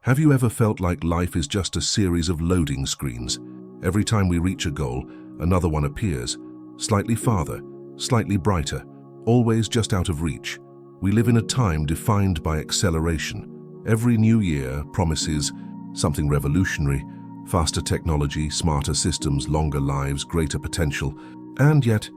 Have you ever felt like life is just a series of loading screens? Every time we reach a goal, another one appears, slightly farther, slightly brighter, always just out of reach. We live in a time defined by acceleration. Every new year promises something revolutionary: faster technology, smarter systems, longer lives, greater potential. And yet,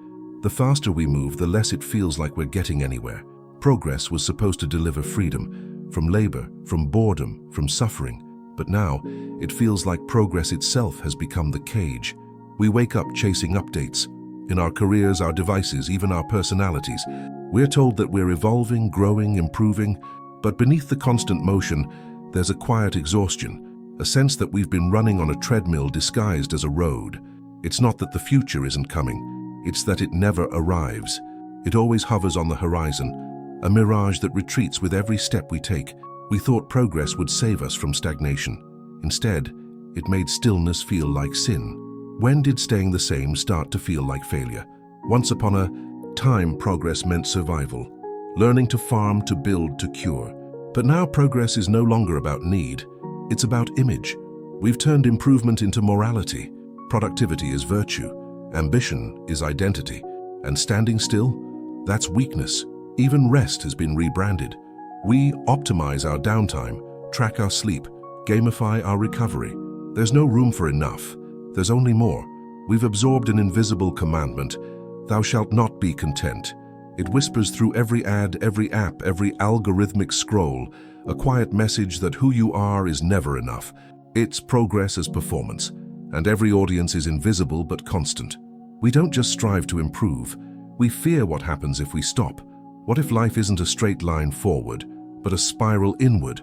the faster we move, the less it feels like we're getting anywhere. Progress was supposed to deliver freedom from labor, from boredom, from suffering. But now, it feels like progress itself has become the cage. We wake up chasing updates. In our careers, our devices, even our personalities, we're told that we're evolving, growing, improving. But beneath the constant motion, there's a quiet exhaustion, a sense that we've been running on a treadmill disguised as a road. It's not that the future isn't coming, it's that it never arrives. It always hovers on the horizon, a mirage that retreats with every step we take. We thought progress would save us from stagnation. Instead, it made stillness feel like sin. When did staying the same start to feel like failure? Once upon a time, progress meant survival, learning to farm, to build, to cure. But now progress is no longer about need, it's about image. We've turned improvement into morality. Productivity is virtue, ambition is identity, and standing still, that's weakness. Even rest has been rebranded. We optimize our downtime, track our sleep, gamify our recovery. There's no room for enough, there's only more. We've absorbed an invisible commandment: thou shalt not be content. It whispers through every ad, every app, every algorithmic scroll, a quiet message that who you are is never enough. It's progress as performance, and every audience is invisible but constant. We don't just strive to improve, we fear what happens if we stop. What if life isn't a straight line forward, but a spiral inward?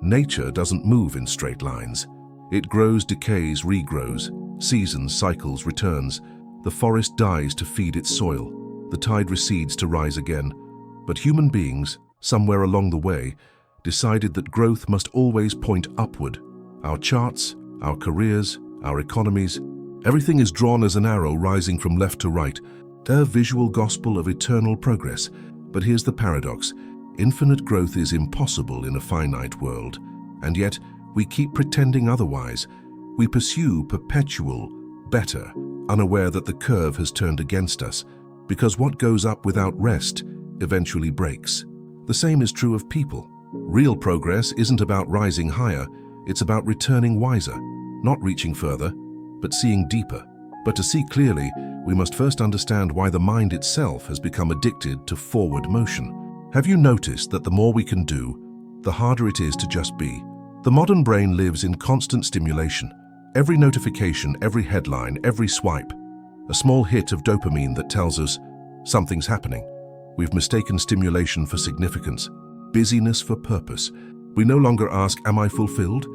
Nature doesn't move in straight lines. It grows, decays, regrows, seasons, cycles, returns. The forest dies to feed its soil. The tide recedes to rise again. But human beings, somewhere along the way, decided that growth must always point upward. Our charts, our careers, our economies, everything is drawn as an arrow rising from left to right, a visual gospel of eternal progress. But here's the paradox: infinite growth is impossible in a finite world, and yet we keep pretending otherwise. We pursue perpetual-beta, unaware that the curve has turned against us, because what goes up without rest eventually breaks. The same is true of people. Real progress isn't about rising higher, it's about returning wiser, not reaching further, but seeing deeper. But to see clearly, we must first understand why the mind itself has become addicted to forward motion. Have you noticed that the more we can do, the harder it is to just be? The modern brain lives in constant stimulation. Every notification, every headline, every swipe, a small hit of dopamine that tells us something's happening. We've mistaken stimulation for significance, busyness for purpose. We no longer ask, am I fulfilled?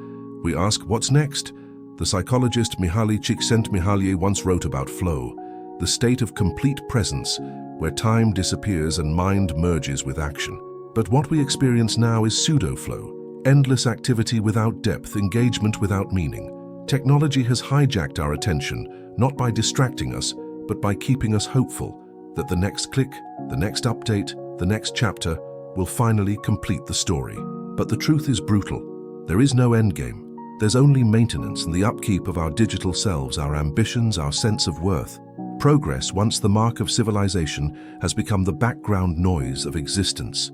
We ask, what's next? The psychologist Mihaly Csikszentmihalyi once wrote about flow, the state of complete presence, where time disappears and mind merges with action. But what we experience now is pseudo-flow, endless activity without depth, engagement without meaning. Technology has hijacked our attention, not by distracting us, but by keeping us hopeful that the next click, the next update, the next chapter will finally complete the story. But the truth is brutal. There is no endgame. There's only maintenance and the upkeep of our digital selves, our ambitions, our sense of worth. Progress, once the mark of civilization, has become the background noise of existence.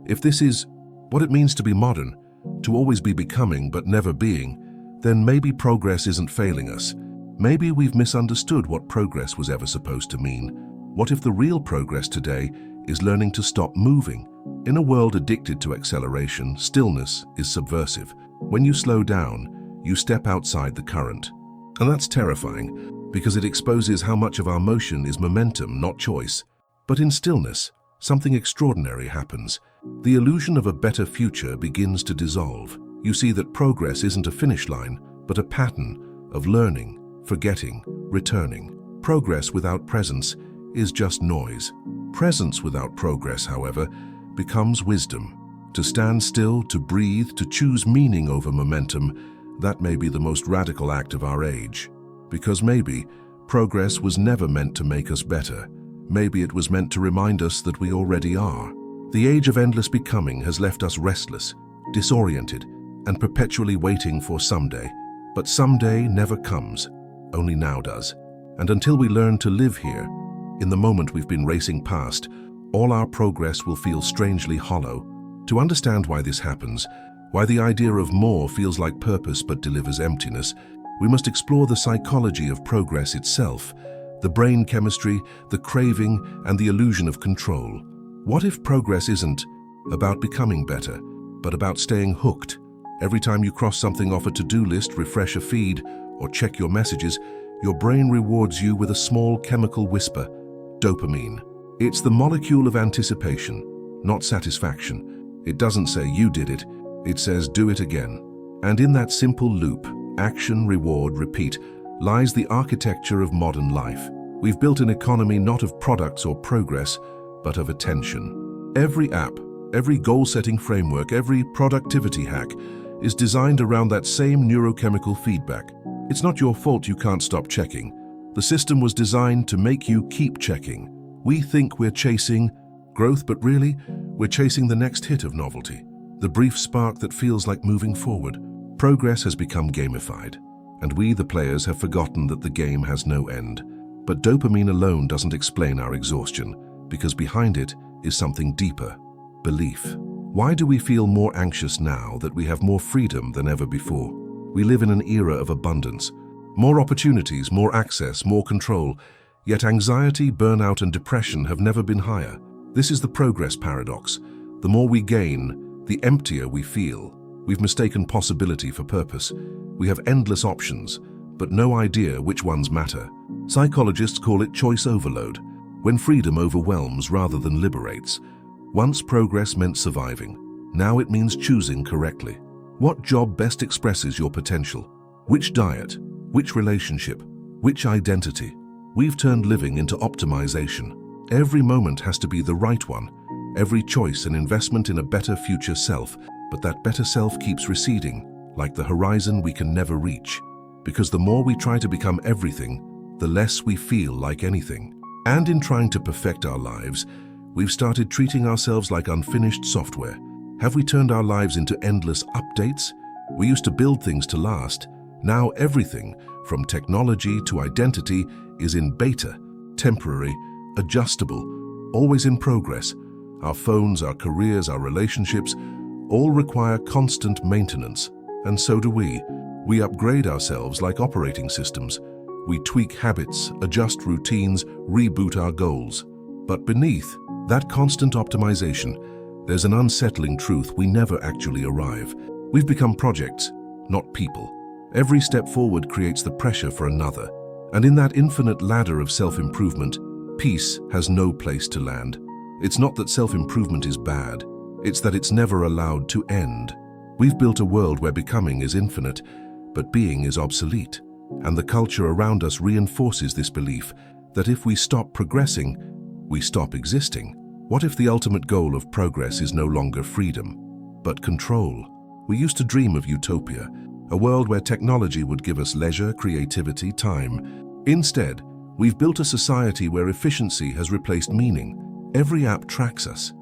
If this is what it means to be modern, to always be becoming but never being, then maybe progress isn't failing us. Maybe we've misunderstood what progress was ever supposed to mean. What if the real progress today is learning to stop moving? In a world addicted to acceleration, stillness is subversive. When you slow down, you step outside the current. And that's terrifying, because it exposes how much of our motion is momentum, not choice. But in stillness, something extraordinary happens. The illusion of a better future begins to dissolve. You see that progress isn't a finish line, but a pattern of learning, forgetting, returning. Progress without presence is just noise. Presence without progress, however, becomes wisdom. To stand still, to breathe, to choose meaning over momentum, that may be the most radical act of our age. Because maybe progress was never meant to make us better. Maybe it was meant to remind us that we already are. The age of endless becoming has left us restless, disoriented, and perpetually waiting for someday. But someday never comes, only now does. And until we learn to live here, in the moment we've been racing past, all our progress will feel strangely hollow. To understand why this happens, why the idea of more feels like purpose but delivers emptiness, we must explore the psychology of progress itself, the brain chemistry, the craving, and the illusion of control. What if progress isn't about becoming better, but about staying hooked? Every time you cross something off a to-do list, refresh a feed, or check your messages, your brain rewards you with a small chemical whisper, dopamine. It's the molecule of anticipation, not satisfaction. It doesn't say you did it, it says do it again. And in that simple loop, action, reward, repeat, lies the architecture of modern life. We've built an economy not of products or progress, but of attention. Every app, every goal-setting framework, every productivity hack is designed around that same neurochemical feedback. It's not your fault you can't stop checking. The system was designed to make you keep checking. We think we're chasing growth, but really, we're chasing the next hit of novelty, the brief spark that feels like moving forward. Progress has become gamified, and we, the players, have forgotten that the game has no end. But dopamine alone doesn't explain our exhaustion, because behind it is something deeper: belief. Why do we feel more anxious now that we have more freedom than ever before? We live in an era of abundance. More opportunities, more access, more control. Yet anxiety, burnout, and depression have never been higher. This is the progress paradox. The more we gain, the emptier we feel. We've mistaken possibility for purpose. We have endless options, but no idea which ones matter. Psychologists call it choice overload, when freedom overwhelms rather than liberates. Once progress meant surviving, now it means choosing correctly. What job best expresses your potential? Which diet? Which relationship? Which identity? We've turned living into optimization. Every moment has to be the right one. Every choice an investment in a better future self, but that better self keeps receding, like the horizon we can never reach. Because the more we try to become everything, the less we feel like anything. And in trying to perfect our lives, we've started treating ourselves like unfinished software. Have we turned our lives into endless updates? We used to build things to last. Now everything, from technology to identity, is in beta, temporary, adjustable, always in progress. Our phones, our careers, our relationships, all require constant maintenance. And so do we. We upgrade ourselves like operating systems. We tweak habits, adjust routines, reboot our goals. But beneath that constant optimization, there's an unsettling truth: we never actually arrive. We've become projects, not people. Every step forward creates the pressure for another. And in that infinite ladder of self-improvement, peace has no place to land. It's not that self-improvement is bad, it's that it's never allowed to end. We've built a world where becoming is infinite, but being is obsolete. And the culture around us reinforces this belief that if we stop progressing, we stop existing. What if the ultimate goal of progress is no longer freedom, but control? We used to dream of Utopia, a world where technology would give us leisure, creativity, time. Instead, we've built a society where efficiency has replaced meaning. Every app tracks us.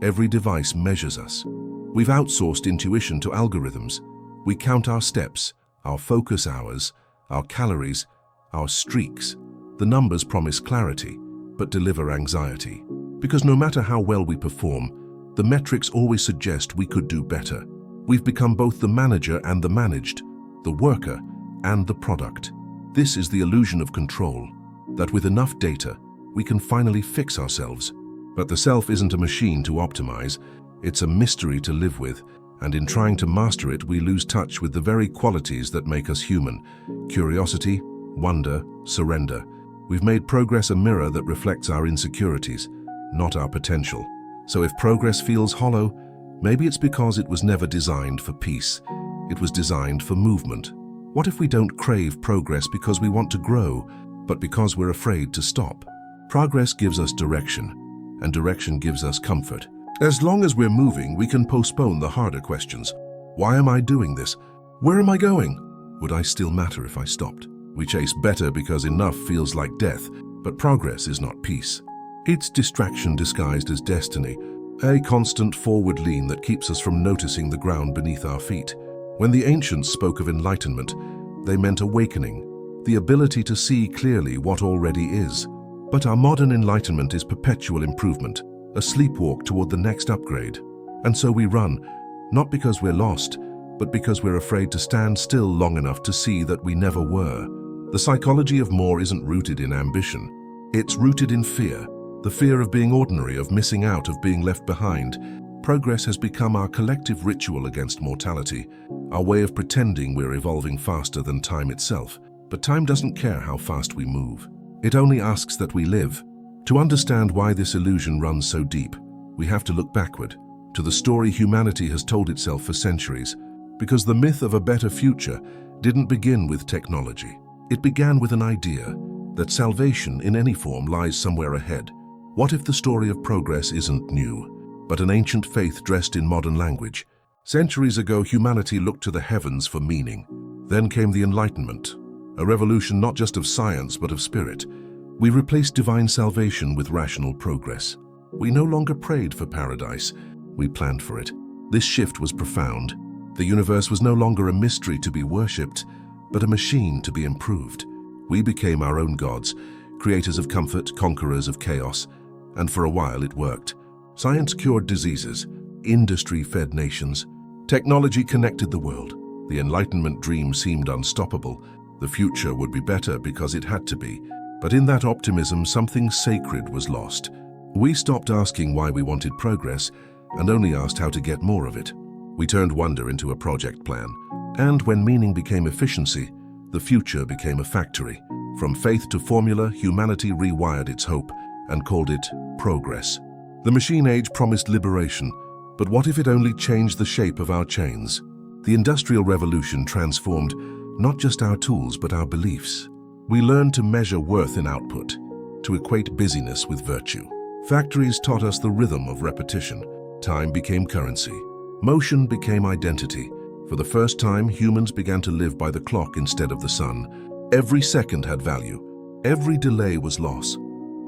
Every device measures us. We've outsourced intuition to algorithms. We count our steps, our focus hours, our calories, our streaks. The numbers promise clarity, but deliver anxiety. Because no matter how well we perform, the metrics always suggest we could do better. We've become both the manager and the managed, the worker and the product. This is the illusion of control, that with enough data, we can finally fix ourselves. But the self isn't a machine to optimize, it's a mystery to live with, and in trying to master it, we lose touch with the very qualities that make us human: curiosity, wonder, surrender. We've made progress a mirror that reflects our insecurities, not our potential. So if progress feels hollow, maybe it's because it was never designed for peace. It was designed for movement. What if we don't crave progress because we want to grow, but because we're afraid to stop? Progress gives us direction, and direction gives us comfort. As long as we're moving, we can postpone the harder questions. Why am I doing this? Where am I going? Would I still matter if I stopped? We chase better because enough feels like death, but progress is not peace. It's distraction disguised as destiny, a constant forward lean that keeps us from noticing the ground beneath our feet. When the ancients spoke of enlightenment, they meant awakening, the ability to see clearly what already is. But our modern enlightenment is perpetual improvement, a sleepwalk toward the next upgrade. And so we run, not because we're lost, but because we're afraid to stand still long enough to see that we never were. The psychology of more isn't rooted in ambition. It's rooted in fear, the fear of being ordinary, of missing out, of being left behind. Progress has become our collective ritual against mortality, our way of pretending we're evolving faster than time itself. But time doesn't care how fast we move. It only asks that we live. To understand why this illusion runs so deep, we have to look backward, to the story humanity has told itself for centuries. Because the myth of a better future didn't begin with technology. It began with an idea that salvation in any form lies somewhere ahead. What if the story of progress isn't new, but an ancient faith dressed in modern language? Centuries ago, humanity looked to the heavens for meaning. Then came the Enlightenment, a revolution not just of science but of spirit. We replaced divine salvation with rational progress. We no longer prayed for paradise, we planned for it. This shift was profound. The universe was no longer a mystery to be worshipped, but a machine to be improved. We became our own gods, creators of comfort, conquerors of chaos, and for a while it worked. Science cured diseases, industry fed nations, technology connected the world. The Enlightenment dream seemed unstoppable. The future would be better because it had to be. But in that optimism, something sacred was lost. We stopped asking why we wanted progress and only asked how to get more of it. We turned wonder into a project plan. And when meaning became efficiency, the future became a factory. From faith to formula, humanity rewired its hope and called it progress. The machine age promised liberation, but what if it only changed the shape of our chains? The Industrial Revolution transformed not just our tools but our beliefs. We learned to measure worth in output, to equate busyness with virtue. Factories taught us the rhythm of repetition. Time became currency. Motion became identity. For the first time, humans began to live by the clock instead of the sun. Every second had value. Every delay was loss.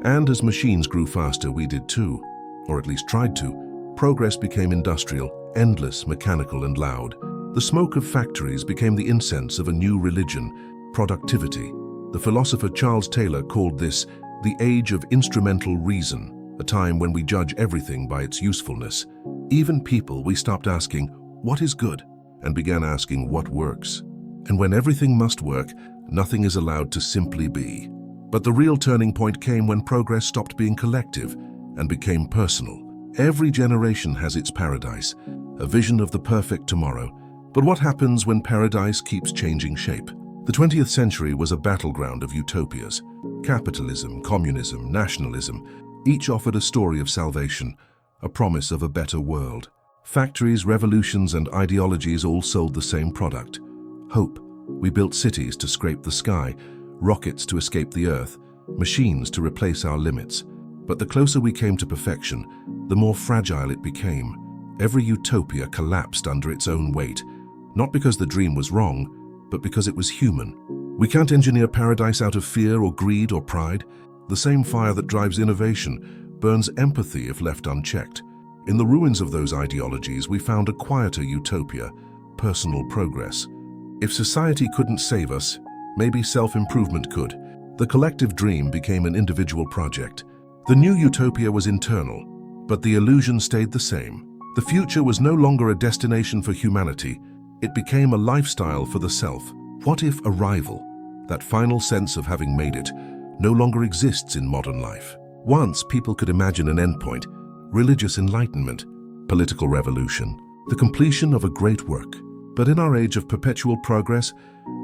And as machines grew faster, we did too, or at least tried to. Progress became industrial, endless, mechanical, and loud. The smoke of factories became the incense of a new religion, productivity. The philosopher Charles Taylor called this the age of instrumental reason, a time when we judge everything by its usefulness. Even people, we stopped asking, what is good? And began asking, what works? And when everything must work, nothing is allowed to simply be. But the real turning point came when progress stopped being collective and became personal. Every generation has its paradise, a vision of the perfect tomorrow. But what happens when paradise keeps changing shape? The 20th century was a battleground of utopias. Capitalism, communism, nationalism, each offered a story of salvation, a promise of a better world. Factories, revolutions, and ideologies all sold the same product: hope. We built cities to scrape the sky, rockets to escape the earth, machines to replace our limits. But the closer we came to perfection, the more fragile it became. Every utopia collapsed under its own weight, not because the dream was wrong, but because it was human. We can't engineer paradise out of fear or greed or pride. The same fire that drives innovation burns empathy if left unchecked. In the ruins of those ideologies, we found a quieter utopia, personal progress. If society couldn't save us, maybe self-improvement could. The collective dream became an individual project. The new utopia was internal, but the illusion stayed the same. The future was no longer a destination for humanity. It became a lifestyle for the self. What if arrival, that final sense of having made it, no longer exists in modern life? Once people could imagine an endpoint: religious enlightenment, political revolution, the completion of a great work. But in our age of perpetual progress,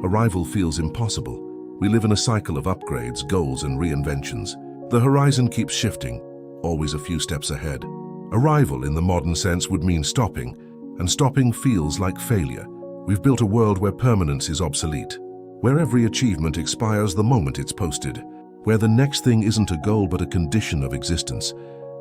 arrival feels impossible. We live in a cycle of upgrades, goals, and reinventions. The horizon keeps shifting, always a few steps ahead. Arrival in the modern sense would mean stopping, and stopping feels like failure. We've built a world where permanence is obsolete, where every achievement expires the moment it's posted, where the next thing isn't a goal but a condition of existence.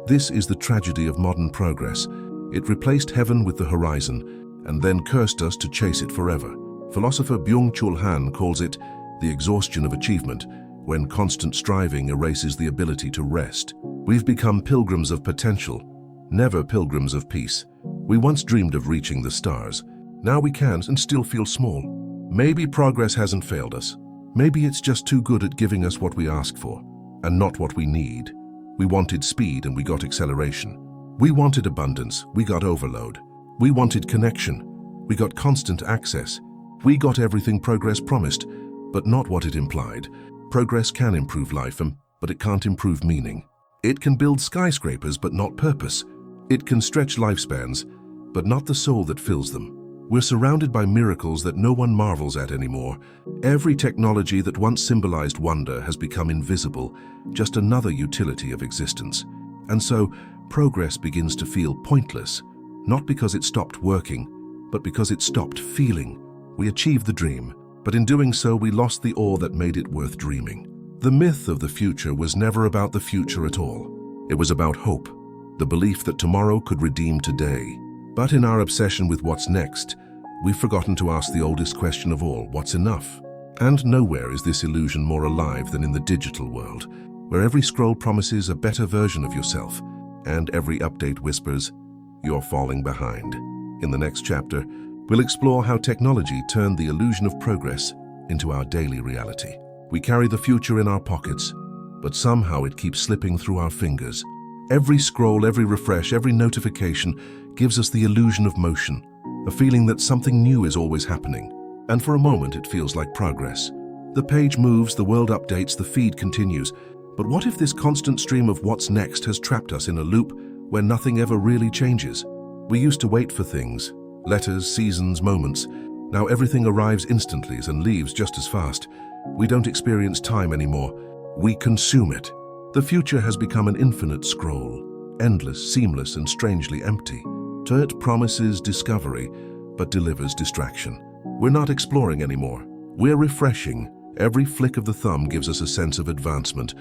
This is the tragedy of modern progress. It replaced heaven with the horizon, and then cursed us to chase it forever. Philosopher Byung-Chul Han calls it the exhaustion of achievement, when constant striving erases the ability to rest. We've become pilgrims of potential, never pilgrims of peace. We once dreamed of reaching the stars, Now we can and still feel small. Maybe progress hasn't failed us. Maybe it's just too good at giving us what we ask for, and not what we need. We wanted speed and we got acceleration. We wanted abundance, we got overload. We wanted connection, we got constant access. We got everything progress promised, but not what it implied. Progress can improve life, but it can't improve meaning. It can build skyscrapers, but not purpose. It can stretch lifespans, but not the soul that fills them. We're surrounded by miracles that no one marvels at anymore. Every technology that once symbolized wonder has become invisible, just another utility of existence. And so, progress begins to feel pointless, not because it stopped working, but because it stopped feeling. We achieved the dream, but in doing so we lost the awe that made it worth dreaming. The myth of the future was never about the future at all. It was about hope, the belief that tomorrow could redeem today. But in our obsession with what's next, we've forgotten to ask the oldest question of all, what's enough? And nowhere is this illusion more alive than in the digital world, where every scroll promises a better version of yourself, and every update whispers, you're falling behind. In the next chapter, we'll explore how technology turned the illusion of progress into our daily reality. We carry the future in our pockets, but somehow it keeps slipping through our fingers. Every scroll, every refresh, every notification gives us the illusion of motion, a feeling that something new is always happening. And for a moment it feels like progress. The page moves, the world updates, the feed continues. But what if this constant stream of what's next has trapped us in a loop where nothing ever really changes? We used to wait for things, letters, seasons, moments. Now everything arrives instantly and leaves just as fast. We don't experience time anymore. We consume it. The future has become an infinite scroll, endless, seamless, and strangely empty. It promises discovery, but delivers distraction. We're not exploring anymore. We're refreshing. Every flick of the thumb gives us a sense of advancement,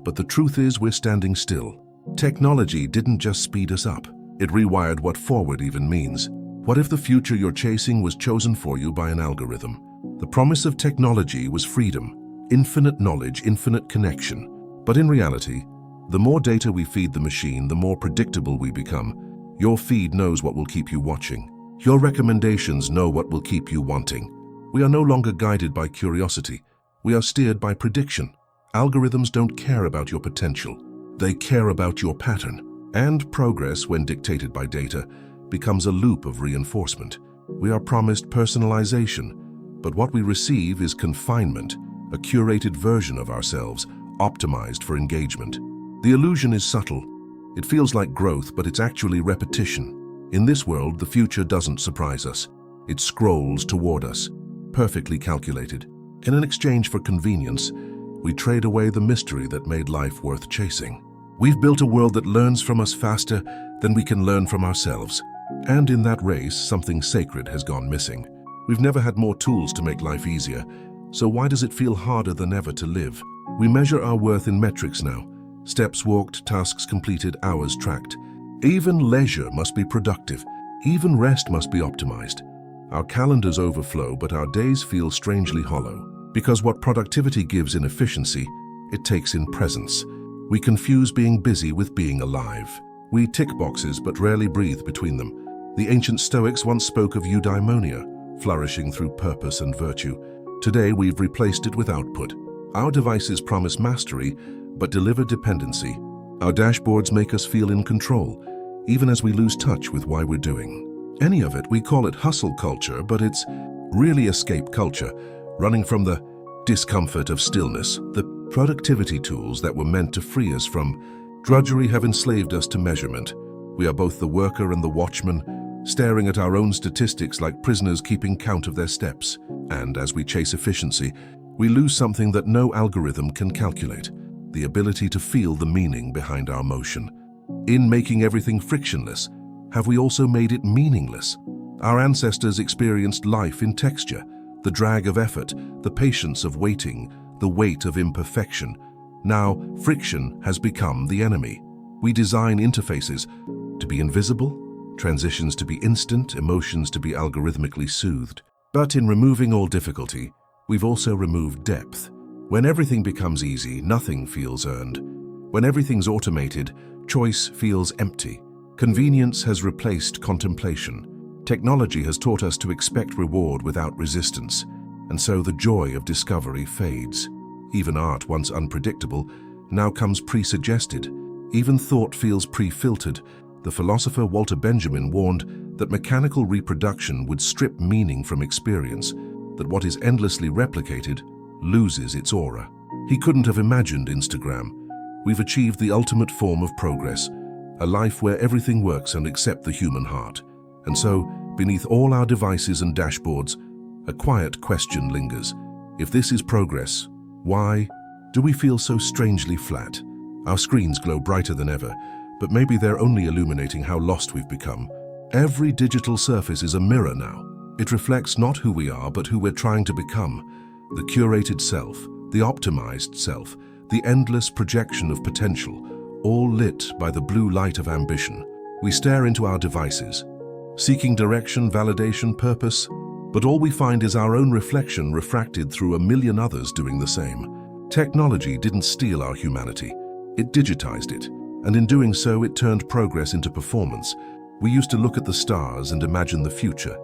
but the truth is we're standing still. Technology didn't just speed us up. It rewired what forward even means. What if the future you're chasing was chosen for you by an algorithm? The promise of technology was freedom, infinite knowledge, infinite connection. But in reality, the more data we feed the machine, the more predictable we become. Your feed knows what will keep you watching. Your recommendations know what will keep you wanting. We are no longer guided by curiosity. We are steered by prediction. Algorithms don't care about your potential. They care about your pattern. And progress, when dictated by data, becomes a loop of reinforcement. We are promised personalization, but what we receive is confinement, a curated version of ourselves, optimized for engagement. The illusion is subtle. It feels like growth, but it's actually repetition. In this world, the future doesn't surprise us. It scrolls toward us, perfectly calculated. In an exchange for convenience, we trade away the mystery that made life worth chasing. We've built a world that learns from us faster than we can learn from ourselves. And in that race, something sacred has gone missing. We've never had more tools to make life easier, so why does it feel harder than ever to live? We measure our worth in metrics now. Steps walked, tasks completed, hours tracked. Even leisure must be productive. Even rest must be optimized. Our calendars overflow, but our days feel strangely hollow. Because what productivity gives in efficiency, it takes in presence. We confuse being busy with being alive. We tick boxes, but rarely breathe between them. The ancient Stoics once spoke of eudaimonia, flourishing through purpose and virtue. Today, we've replaced it with output. Our devices promise mastery, but deliver dependency. Our dashboards make us feel in control, even as we lose touch with why we're doing any of it. We call it hustle culture, but it's really escape culture, running from the discomfort of stillness. The productivity tools that were meant to free us from drudgery have enslaved us to measurement. We are both the worker and the watchman, staring at our own statistics like prisoners keeping count of their steps. And as we chase efficiency, we lose something that no algorithm can calculate: the ability to feel the meaning behind our motion. In making everything frictionless, have we also made it meaningless? Our ancestors experienced life in texture, the drag of effort, the patience of waiting, the weight of imperfection. Now, friction has become the enemy. We design interfaces to be invisible, transitions to be instant, emotions to be algorithmically soothed. But in removing all difficulty, we've also removed depth. When everything becomes easy, nothing feels earned. When everything's automated, choice feels empty. Convenience has replaced contemplation. Technology has taught us to expect reward without resistance, and so the joy of discovery fades. Even art, once unpredictable, now comes pre-suggested. Even thought feels pre-filtered. The philosopher Walter Benjamin warned that mechanical reproduction would strip meaning from experience, that what is endlessly replicated loses its aura. He couldn't have imagined Instagram. We've achieved the ultimate form of progress, a life where everything works and except the human heart. And so, beneath all our devices and dashboards, a quiet question lingers. If this is progress, why do we feel so strangely flat? Our screens glow brighter than ever, but maybe they're only illuminating how lost we've become. Every digital surface is a mirror now. It reflects not who we are, but who we're trying to become. The curated self, the optimized self, the endless projection of potential, all lit by the blue light of ambition. We stare into our devices, seeking direction, validation, purpose, but all we find is our own reflection refracted through a million others doing the same. Technology didn't steal our humanity, it digitized it, and in doing so it turned progress into performance. We used to look at the stars and imagine the future.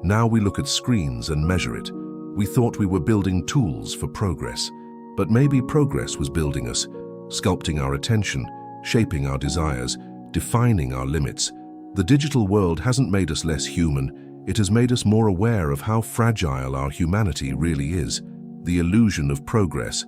Now we look at screens and measure it. We thought we were building tools for progress, but maybe progress was building us, sculpting our attention, shaping our desires, defining our limits. The digital world hasn't made us less human, it has made us more aware of how fragile our humanity really is. The illusion of progress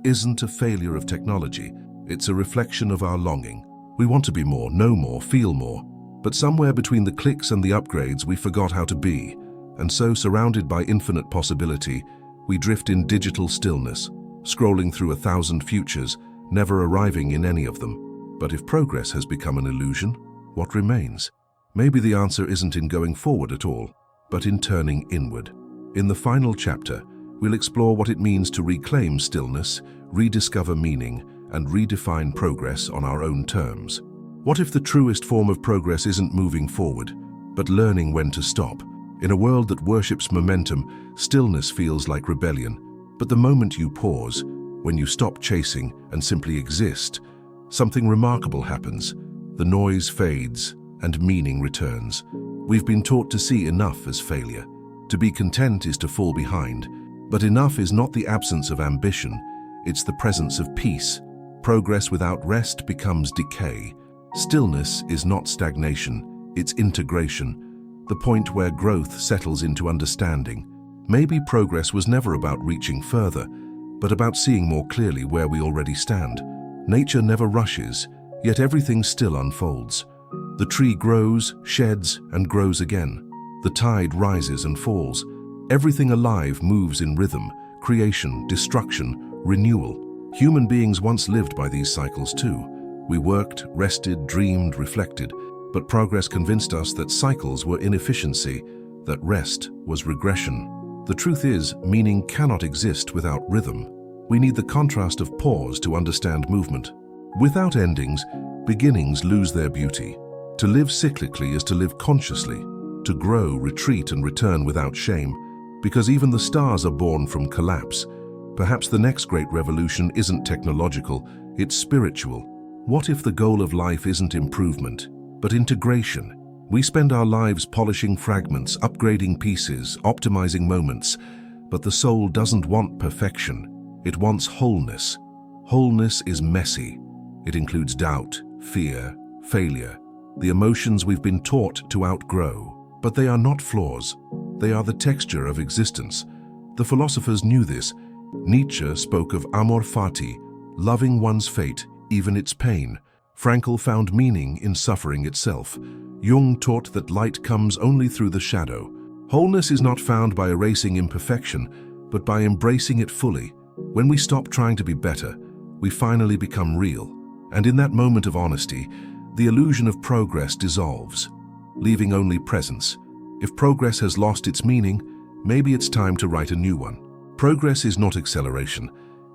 isn't a failure of technology, it's a reflection of our longing. We want to be more, know more, feel more, but somewhere between the clicks and the upgrades we forgot how to be, and so surrounded by infinite possibility, we drift in digital stillness, scrolling through 1,000 futures, never arriving in any of them. But if progress has become an illusion, what remains? Maybe the answer isn't in going forward at all, but in turning inward. In the final chapter, we'll explore what it means to reclaim stillness, rediscover meaning, and redefine progress on our own terms. What if the truest form of progress isn't moving forward, but learning when to stop? In a world that worships momentum, stillness feels like rebellion. But the moment you pause, when you stop chasing and simply exist, something remarkable happens. The noise fades and meaning returns. We've been taught to see enough as failure. To be content is to fall behind. But enough is not the absence of ambition, it's the presence of peace. Progress without rest becomes decay. Stillness is not stagnation, it's integration, the point where growth settles into understanding. Maybe progress was never about reaching further, but about seeing more clearly where we already stand. Nature never rushes, yet everything still unfolds. The tree grows, sheds, and grows again. The tide rises and falls. Everything alive moves in rhythm, creation, destruction, renewal. Human beings once lived by these cycles too. We worked, rested, dreamed, reflected, but progress convinced us that cycles were inefficiency, that rest was regression. The truth is, meaning cannot exist without rhythm. We need the contrast of pause to understand movement. Without endings, beginnings lose their beauty. To live cyclically is to live consciously, to grow, retreat, and return without shame, because even the stars are born from collapse. Perhaps the next great revolution isn't technological, it's spiritual. What if the goal of life isn't improvement, but integration? We spend our lives polishing fragments, upgrading pieces, optimizing moments, but the soul doesn't want perfection, it wants wholeness. Wholeness is messy. It includes doubt, fear, failure, the emotions we've been taught to outgrow. But they are not flaws, they are the texture of existence. The philosophers knew this. Nietzsche spoke of amor fati, loving one's fate, even its pain. Frankl found meaning in suffering itself. Jung taught that light comes only through the shadow. Wholeness is not found by erasing imperfection, but by embracing it fully. When we stop trying to be better, we finally become real. And in that moment of honesty, the illusion of progress dissolves, leaving only presence. If progress has lost its meaning, maybe it's time to write a new one. Progress is not acceleration,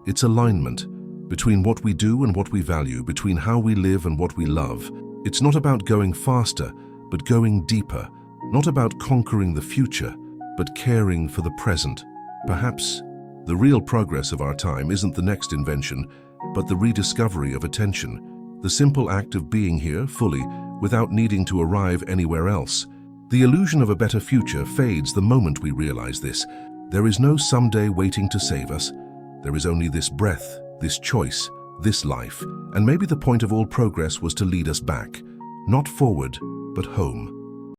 it's alignment between what we do and what we value, between how we live and what we love. It's not about going faster, but going deeper, not about conquering the future, but caring for the present. Perhaps the real progress of our time isn't the next invention, but the rediscovery of attention, the simple act of being here fully without needing to arrive anywhere else. The illusion of a better future fades the moment we realize this. There is no someday waiting to save us. There is only this breath, this choice, this life. And maybe the point of all progress was to lead us back, not forward, but home.